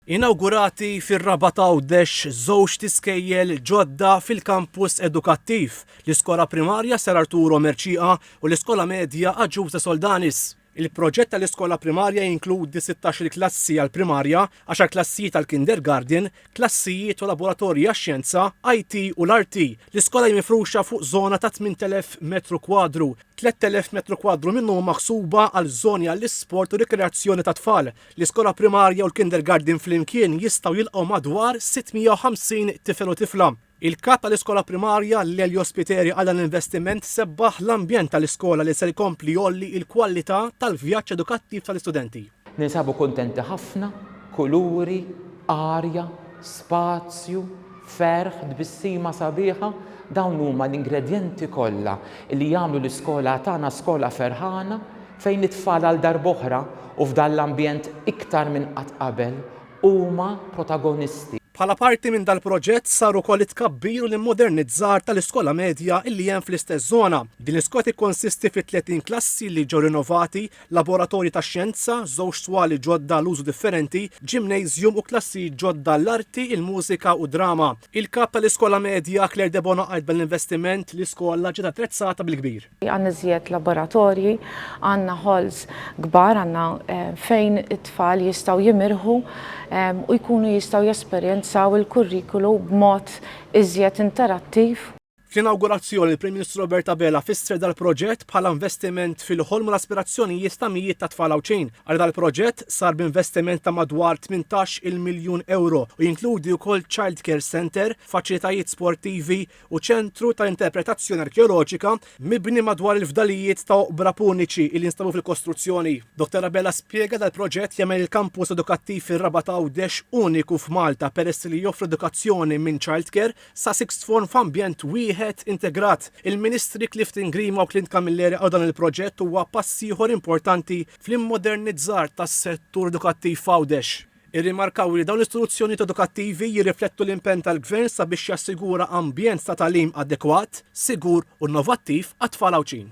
Inawgurati fir-Raba ta' Għawdex żewġ tiskejjel ġodda fil-kampus edukattiv. L-iskola primarja Ser Arturo Merċieqa u l-iskola medja Aġuża Soldanis. Il-proġett tal-iskola primarja jinkludi 16 klassi għall-primarja, 10 klassijiet għall-kindergarten, klassijiet u laboratorji għax-xjenza, IT u l-RT. L-iskola mifruxa fuq żona ta' 8,000 metru kwadru. 3,000 metru kwadru minnu maħsuba għal żoni għall-isport u rikreazzjoni ta' tfal. L-iskola primarja u l-kindergarten flimkien jistgħu jilqgħu madwar 650 tifel u tifla. Il-kap tal-iskola primarja Lelio Spiteri għal l-investiment sebbaħ l-ambjent tal-iskola li se jkompli jolli il-kwalità tal-vjaġġ edukattiv tal-istudenti. Ninsabu kontenti ħafna, kuluri, arja, spazju, ferħ, tbissima sabiħa, dawn huma l-ingredjenti kollha li jagħmlu l-iskola tagħna skola ferħana fejn it-tfal għal darb'oħra u f'dan l-ambjent iktar minn qatt qabel huma protagonisti. Bħala parti minn dal-proġett sar ukoll it-tkabbir u l-immodernizzar tal-iskola medja illi hemm fl-istess żona. Din l-iskola tikkonsisti fi 30 klassi li ġew rinnovati, laboratorji ta' xjenza, żewġ swali ġodda l-użu differenti, gymnasium u klassi ġodda l-arti, il-mużika u drama. Il-kap tal-iskola medja Claire Debona qgħid bl-investiment l-iskola ġiet attrezzata bil-kbir. Għandna żjed laboratorji, għandna halls kbar, għandna fejn it-tfal jistgħu jimirħu u jkunu jistgħu jesperjenzaw il-kurrikulu b'mod iżjed interattiv. Fl-inaugurazzjoni il-Prim Ministru Roberta Bella fisser dal-proġett bħala investiment fil-ħolm u l-aspirazzjonijiet ta' mijiet ta' tfal Awċin. Għal dal-proġett sar b'investiment ta' madwar 18 miljun euro u jinkludi wkoll Child Care Center, faċilitajiet sportivi u ċentru tal-interpretazzjoni arkeoloġika mibni madwar il-fdalijiet ta' oqbra puniċi li jinstabu fil-kostruzzjoni. Dr. Bella spjega dal-proġett jagħmel il-kampus edukattiv fir-Raba ta' Għawdex uniku f'Malta peress li joffri edukazzjoni minn Child Care sa' sixth form f'ambjent wieħed integrat. Il-Ministri Clifton Grima u Clint Camilleri għal dan il-proġett huwa pass ieħor importanti fl-immodernizzar tas-settur edukattiv f'Għawdex. Irrimarkaw li dawn l-istituzzjonijiet edukattivi jirriflettu l-impenn tal-Gvern sabiex jassigura ambjent ta' tagħlim adekwat, sigur u innovattiv għat-tfal Awċin.